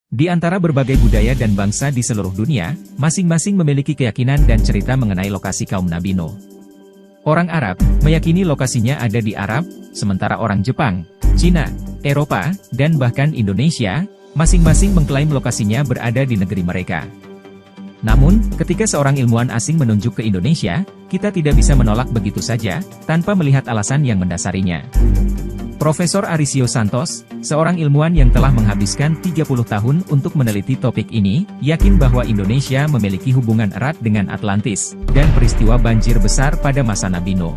Di antara berbagai budaya dan bangsa di seluruh dunia, masing-masing memiliki keyakinan dan cerita mengenai lokasi kaum Nabi Nuh. Orang Arab meyakini lokasinya ada di Arab, sementara orang Jepang, Cina, Eropa, dan bahkan Indonesia, masing-masing mengklaim lokasinya berada di negeri mereka. Namun, ketika seorang ilmuwan asing menunjuk ke Indonesia, kita tidak bisa menolak begitu saja, tanpa melihat alasan yang mendasarinya. Profesor Arisio Santos, seorang ilmuwan yang telah menghabiskan 30 tahun untuk meneliti topik ini, yakin bahwa Indonesia memiliki hubungan erat dengan Atlantis, dan peristiwa banjir besar pada masa Nabi Nuh.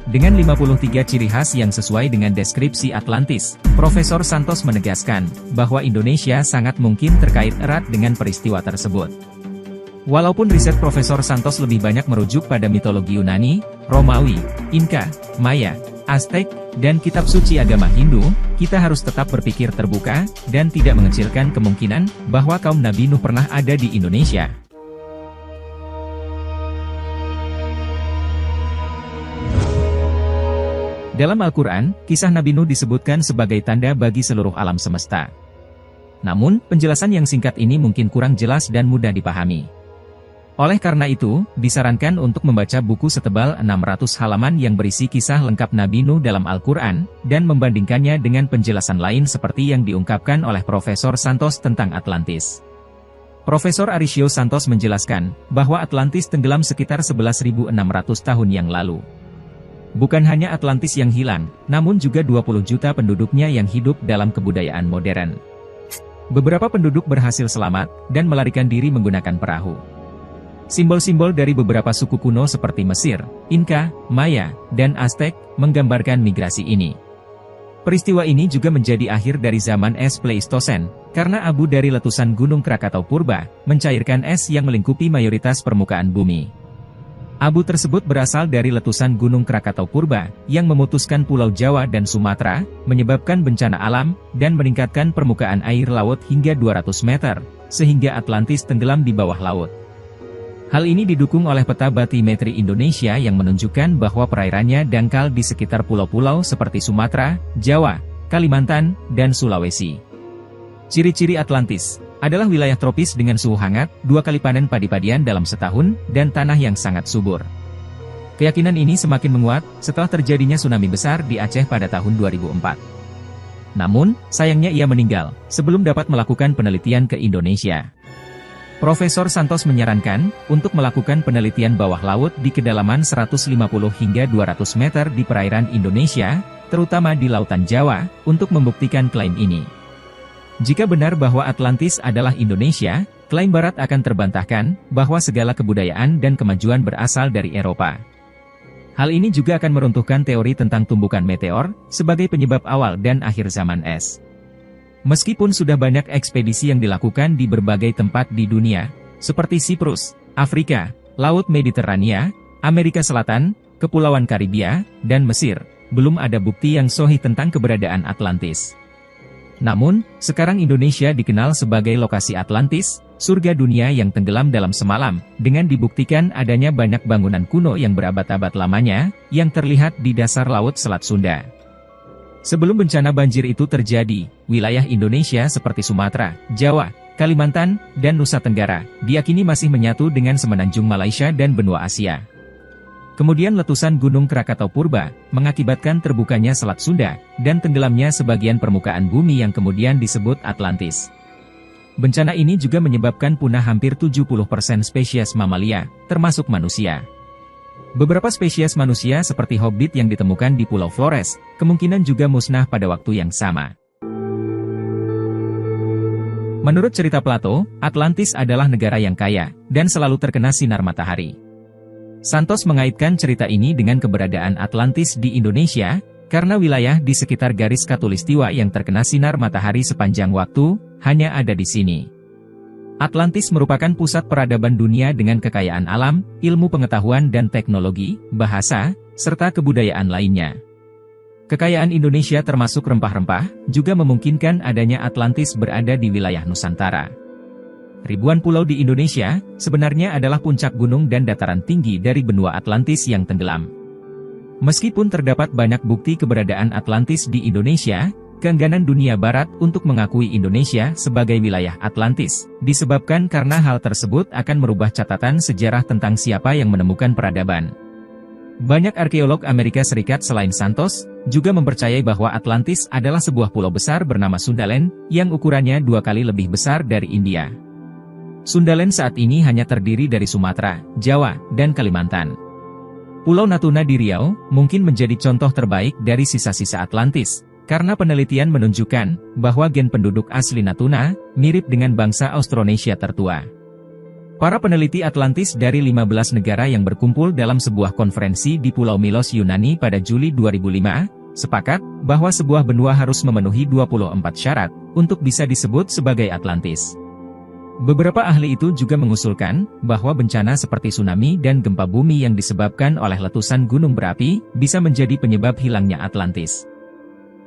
Dengan 53 ciri khas yang sesuai dengan deskripsi Atlantis, Profesor Santos menegaskan bahwa Indonesia sangat mungkin terkait erat dengan peristiwa tersebut. Walaupun riset Profesor Santos lebih banyak merujuk pada mitologi Yunani, Romawi, Inka, Maya, Aztek, dan kitab suci agama Hindu, kita harus tetap berpikir terbuka, dan tidak mengecilkan kemungkinan bahwa kaum Nabi Nuh pernah ada di Indonesia. Dalam Al-Quran, kisah Nabi Nuh disebutkan sebagai tanda bagi seluruh alam semesta. Namun, penjelasan yang singkat ini mungkin kurang jelas dan mudah dipahami. Oleh karena itu, disarankan untuk membaca buku setebal 600 halaman yang berisi kisah lengkap Nabi Nuh dalam Al-Quran, dan membandingkannya dengan penjelasan lain seperti yang diungkapkan oleh Profesor Santos tentang Atlantis. Profesor Arisio Santos menjelaskan, bahwa Atlantis tenggelam sekitar 11.600 tahun yang lalu. Bukan hanya Atlantis yang hilang, namun juga 20 juta penduduknya yang hidup dalam kebudayaan modern. Beberapa penduduk berhasil selamat, dan melarikan diri menggunakan perahu. Simbol-simbol dari beberapa suku kuno seperti Mesir, Inka, Maya, dan Aztek, menggambarkan migrasi ini. Peristiwa ini juga menjadi akhir dari zaman es Pleistosen, karena abu dari letusan Gunung Krakatau Purba, mencairkan es yang melingkupi mayoritas permukaan bumi. Abu tersebut berasal dari letusan Gunung Krakatau Purba, yang memutuskan Pulau Jawa dan Sumatera, menyebabkan bencana alam, dan meningkatkan permukaan air laut hingga 200 meter, sehingga Atlantis tenggelam di bawah laut. Hal ini didukung oleh peta batimetri Indonesia yang menunjukkan bahwa perairannya dangkal di sekitar pulau-pulau seperti Sumatera, Jawa, Kalimantan, dan Sulawesi. Ciri-ciri Atlantis adalah wilayah tropis dengan suhu hangat, 2 kali panen padi-padian dalam setahun, dan tanah yang sangat subur. Keyakinan ini semakin menguat setelah terjadinya tsunami besar di Aceh pada tahun 2004. Namun, sayangnya ia meninggal sebelum dapat melakukan penelitian ke Indonesia. Profesor Santos menyarankan untuk melakukan penelitian bawah laut di kedalaman 150 hingga 200 meter di perairan Indonesia, terutama di Lautan Jawa, untuk membuktikan klaim ini. Jika benar bahwa Atlantis adalah Indonesia, klaim Barat akan terbantahkan bahwa segala kebudayaan dan kemajuan berasal dari Eropa. Hal ini juga akan meruntuhkan teori tentang tumbukan meteor sebagai penyebab awal dan akhir zaman es. Meskipun sudah banyak ekspedisi yang dilakukan di berbagai tempat di dunia, seperti Siprus, Afrika, Laut Mediterania, Amerika Selatan, Kepulauan Karibia, dan Mesir, belum ada bukti yang sahih tentang keberadaan Atlantis. Namun, sekarang Indonesia dikenal sebagai lokasi Atlantis, surga dunia yang tenggelam dalam semalam, dengan dibuktikan adanya banyak bangunan kuno yang berabad-abad lamanya, yang terlihat di dasar Laut Selat Sunda. Sebelum bencana banjir itu terjadi, wilayah Indonesia seperti Sumatera, Jawa, Kalimantan, dan Nusa Tenggara, diyakini masih menyatu dengan semenanjung Malaysia dan benua Asia. Kemudian letusan Gunung Krakatau Purba, mengakibatkan terbukanya Selat Sunda, dan tenggelamnya sebagian permukaan bumi yang kemudian disebut Atlantis. Bencana ini juga menyebabkan punah hampir 70% spesies mamalia, termasuk manusia. Beberapa spesies manusia seperti hobbit yang ditemukan di Pulau Flores, kemungkinan juga musnah pada waktu yang sama. Menurut cerita Plato, Atlantis adalah negara yang kaya, dan selalu terkena sinar matahari. Santos mengaitkan cerita ini dengan keberadaan Atlantis di Indonesia, karena wilayah di sekitar garis khatulistiwa yang terkena sinar matahari sepanjang waktu, hanya ada di sini. Atlantis merupakan pusat peradaban dunia dengan kekayaan alam, ilmu pengetahuan dan teknologi, bahasa, serta kebudayaan lainnya. Kekayaan Indonesia termasuk rempah-rempah, juga memungkinkan adanya Atlantis berada di wilayah Nusantara. Ribuan pulau di Indonesia, sebenarnya adalah puncak gunung dan dataran tinggi dari benua Atlantis yang tenggelam. Meskipun terdapat banyak bukti keberadaan Atlantis di Indonesia, keengganan dunia barat untuk mengakui Indonesia sebagai wilayah Atlantis, disebabkan karena hal tersebut akan merubah catatan sejarah tentang siapa yang menemukan peradaban. Banyak arkeolog Amerika Serikat selain Santos, juga mempercayai bahwa Atlantis adalah sebuah pulau besar bernama Sundaland, yang ukurannya 2 kali lebih besar dari India. Sundaland saat ini hanya terdiri dari Sumatera, Jawa, dan Kalimantan. Pulau Natuna di Riau, mungkin menjadi contoh terbaik dari sisa-sisa Atlantis, karena penelitian menunjukkan bahwa gen penduduk asli Natuna mirip dengan bangsa Austronesia tertua. Para peneliti Atlantis dari 15 negara yang berkumpul dalam sebuah konferensi di Pulau Milos, Yunani pada Juli 2005, sepakat bahwa sebuah benua harus memenuhi 24 syarat untuk bisa disebut sebagai Atlantis. Beberapa ahli itu juga mengusulkan bahwa bencana seperti tsunami dan gempa bumi yang disebabkan oleh letusan gunung berapi bisa menjadi penyebab hilangnya Atlantis.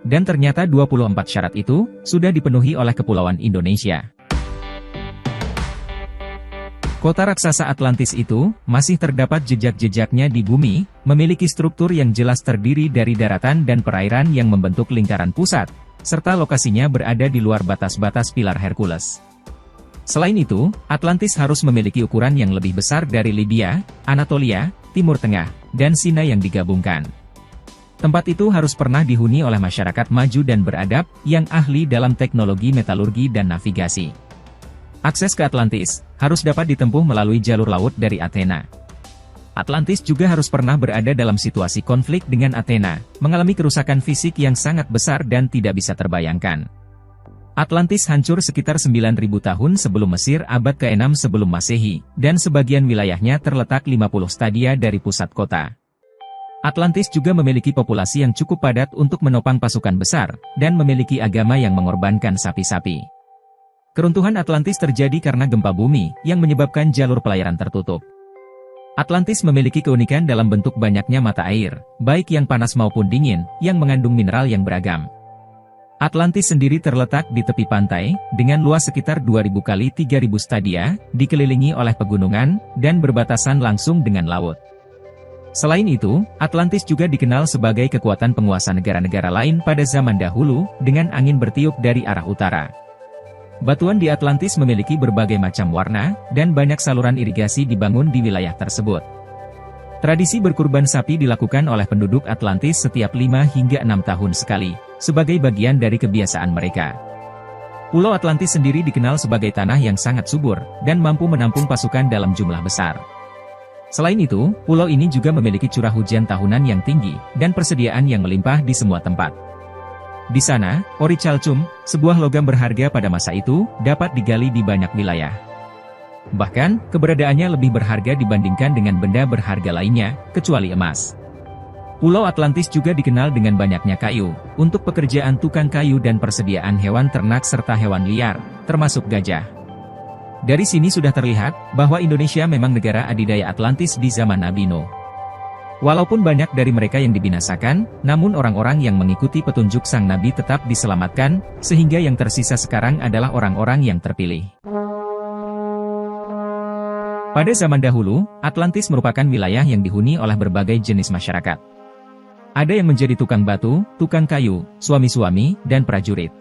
Dan ternyata 24 syarat itu sudah dipenuhi oleh Kepulauan Indonesia. Kota raksasa Atlantis itu masih terdapat jejak-jejaknya di bumi, memiliki struktur yang jelas terdiri dari daratan dan perairan yang membentuk lingkaran pusat, serta lokasinya berada di luar batas-batas pilar Hercules. Selain itu, Atlantis harus memiliki ukuran yang lebih besar dari Libya, Anatolia, Timur Tengah, dan Sina yang digabungkan. Tempat itu harus pernah dihuni oleh masyarakat maju dan beradab, yang ahli dalam teknologi metalurgi dan navigasi. Akses ke Atlantis harus dapat ditempuh melalui jalur laut dari Athena. Atlantis juga harus pernah berada dalam situasi konflik dengan Athena, mengalami kerusakan fisik yang sangat besar dan tidak bisa terbayangkan. Atlantis hancur sekitar 9.000 tahun sebelum Mesir abad ke-6 sebelum Masehi, dan sebagian wilayahnya terletak 50 stadia dari pusat kota. Atlantis juga memiliki populasi yang cukup padat untuk menopang pasukan besar, dan memiliki agama yang mengorbankan sapi-sapi. Keruntuhan Atlantis terjadi karena gempa bumi, yang menyebabkan jalur pelayaran tertutup. Atlantis memiliki keunikan dalam bentuk banyaknya mata air, baik yang panas maupun dingin, yang mengandung mineral yang beragam. Atlantis sendiri terletak di tepi pantai, dengan luas sekitar 2.000 kali 3.000 stadia, dikelilingi oleh pegunungan, dan berbatasan langsung dengan laut. Selain itu, Atlantis juga dikenal sebagai kekuatan penguasa negara-negara lain pada zaman dahulu, dengan angin bertiup dari arah utara. Batuan di Atlantis memiliki berbagai macam warna, dan banyak saluran irigasi dibangun di wilayah tersebut. Tradisi berkurban sapi dilakukan oleh penduduk Atlantis setiap 5 hingga 6 tahun sekali, sebagai bagian dari kebiasaan mereka. Pulau Atlantis sendiri dikenal sebagai tanah yang sangat subur, dan mampu menampung pasukan dalam jumlah besar. Selain itu, pulau ini juga memiliki curah hujan tahunan yang tinggi, dan persediaan yang melimpah di semua tempat. Di sana, ori calcium, sebuah logam berharga pada masa itu, dapat digali di banyak wilayah. Bahkan, keberadaannya lebih berharga dibandingkan dengan benda berharga lainnya, kecuali emas. Pulau Atlantis juga dikenal dengan banyaknya kayu, untuk pekerjaan tukang kayu dan persediaan hewan ternak serta hewan liar, termasuk gajah. Dari sini sudah terlihat, bahwa Indonesia memang negara adidaya Atlantis di zaman Nabi Nuh. Walaupun banyak dari mereka yang dibinasakan, namun orang-orang yang mengikuti petunjuk sang Nabi tetap diselamatkan, sehingga yang tersisa sekarang adalah orang-orang yang terpilih. Pada zaman dahulu, Atlantis merupakan wilayah yang dihuni oleh berbagai jenis masyarakat. Ada yang menjadi tukang batu, tukang kayu, suami-suami, dan prajurit.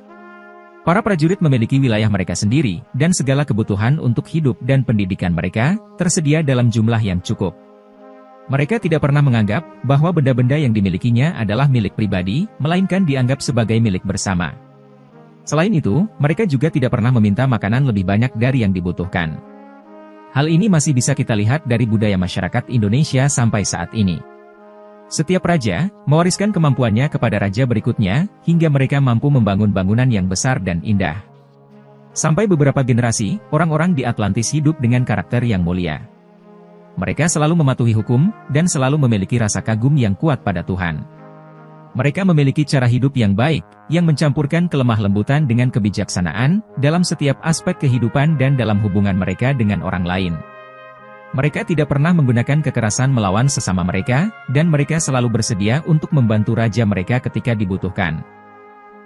Para prajurit memiliki wilayah mereka sendiri, dan segala kebutuhan untuk hidup dan pendidikan mereka tersedia dalam jumlah yang cukup. Mereka tidak pernah menganggap bahwa benda-benda yang dimilikinya adalah milik pribadi, melainkan dianggap sebagai milik bersama. Selain itu, mereka juga tidak pernah meminta makanan lebih banyak dari yang dibutuhkan. Hal ini masih bisa kita lihat dari budaya masyarakat Indonesia sampai saat ini. Setiap raja mewariskan kemampuannya kepada raja berikutnya, hingga mereka mampu membangun bangunan yang besar dan indah. Sampai beberapa generasi, orang-orang di Atlantis hidup dengan karakter yang mulia. Mereka selalu mematuhi hukum, dan selalu memiliki rasa kagum yang kuat pada Tuhan. Mereka memiliki cara hidup yang baik, yang mencampurkan kelemah lembutan dengan kebijaksanaan, dalam setiap aspek kehidupan dan dalam hubungan mereka dengan orang lain. Mereka tidak pernah menggunakan kekerasan melawan sesama mereka, dan mereka selalu bersedia untuk membantu raja mereka ketika dibutuhkan.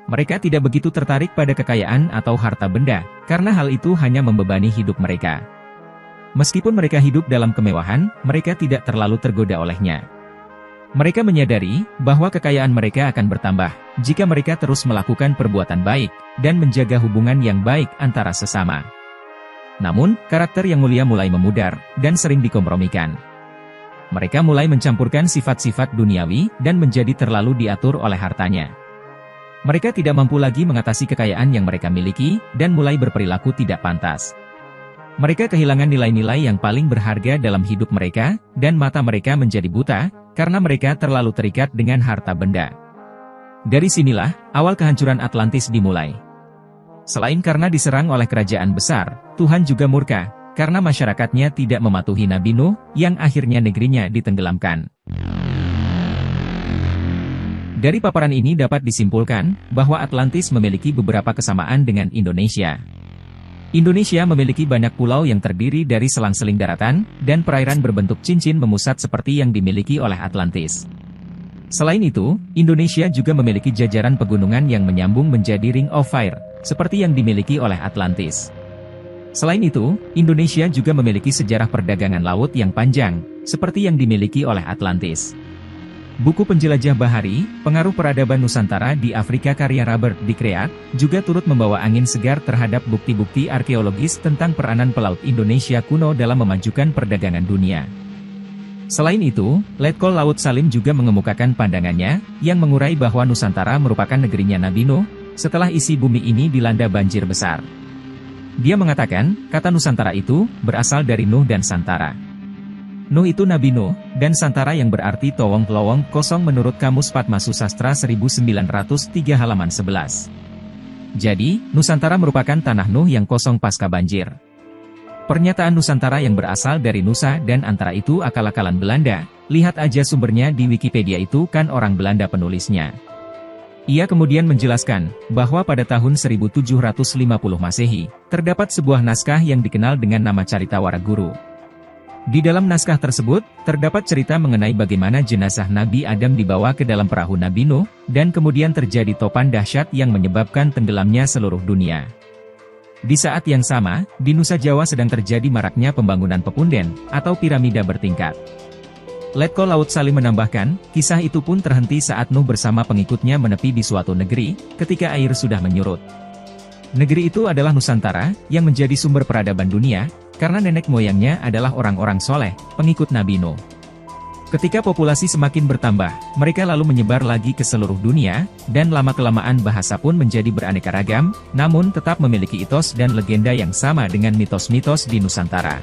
Mereka tidak begitu tertarik pada kekayaan atau harta benda, karena hal itu hanya membebani hidup mereka. Meskipun mereka hidup dalam kemewahan, mereka tidak terlalu tergoda olehnya. Mereka menyadari bahwa kekayaan mereka akan bertambah jika mereka terus melakukan perbuatan baik dan menjaga hubungan yang baik antara sesama. Namun, karakter yang mulia mulai memudar dan sering dikompromikan. Mereka mulai mencampurkan sifat-sifat duniawi dan menjadi terlalu diatur oleh hartanya. Mereka tidak mampu lagi mengatasi kekayaan yang mereka miliki dan mulai berperilaku tidak pantas. Mereka kehilangan nilai-nilai yang paling berharga dalam hidup mereka, dan mata mereka menjadi buta, karena mereka terlalu terikat dengan harta benda. Dari sinilah, awal kehancuran Atlantis dimulai. Selain karena diserang oleh kerajaan besar, Tuhan juga murka, karena masyarakatnya tidak mematuhi Nabi Nuh, yang akhirnya negerinya ditenggelamkan. Dari paparan ini dapat disimpulkan, bahwa Atlantis memiliki beberapa kesamaan dengan Indonesia. Indonesia memiliki banyak pulau yang terdiri dari selang-seling daratan, dan perairan berbentuk cincin memusat seperti yang dimiliki oleh Atlantis. Selain itu, Indonesia juga memiliki jajaran pegunungan yang menyambung menjadi Ring of Fire, seperti yang dimiliki oleh Atlantis. Selain itu, Indonesia juga memiliki sejarah perdagangan laut yang panjang, seperti yang dimiliki oleh Atlantis. Buku Penjelajah Bahari, Pengaruh Peradaban Nusantara di Afrika karya Robert D. Creagh, juga turut membawa angin segar terhadap bukti-bukti arkeologis tentang peranan pelaut Indonesia kuno dalam memajukan perdagangan dunia. Selain itu, Letkol Laut Salim juga mengemukakan pandangannya, yang mengurai bahwa Nusantara merupakan negerinya Nabi Nuh, setelah isi bumi ini dilanda banjir besar. Dia mengatakan, kata Nusantara itu, berasal dari Nuh dan Santara. Nuh itu Nabi Nuh, dan Santara yang berarti Towong kosong menurut Kamus Padma Susastra 1903 halaman 11. Jadi, Nusantara merupakan tanah Nuh yang kosong pasca banjir. Pernyataan Nusantara yang berasal dari Nusa dan Antara itu akal-akalan Belanda, lihat aja sumbernya di Wikipedia itu kan orang Belanda penulisnya. Ia kemudian menjelaskan, bahwa pada tahun 1750 Masehi, terdapat sebuah naskah yang dikenal dengan nama Carita Waraguru. Di dalam naskah tersebut, terdapat cerita mengenai bagaimana jenazah Nabi Adam dibawa ke dalam perahu Nabi Nuh, dan kemudian terjadi topan dahsyat yang menyebabkan tenggelamnya seluruh dunia. Di saat yang sama, di Nusa Jawa sedang terjadi maraknya pembangunan pepunden, atau piramida bertingkat. Letkol Laut Salim menambahkan, kisah itu pun terhenti saat Nuh bersama pengikutnya menepi di suatu negeri, ketika air sudah menyurut. Negeri itu adalah Nusantara, yang menjadi sumber peradaban dunia, karena nenek moyangnya adalah orang-orang soleh, pengikut Nabi Nuh. Ketika populasi semakin bertambah, mereka lalu menyebar lagi ke seluruh dunia, dan lama-kelamaan bahasa pun menjadi beraneka ragam, namun tetap memiliki etos dan legenda yang sama dengan mitos-mitos di Nusantara.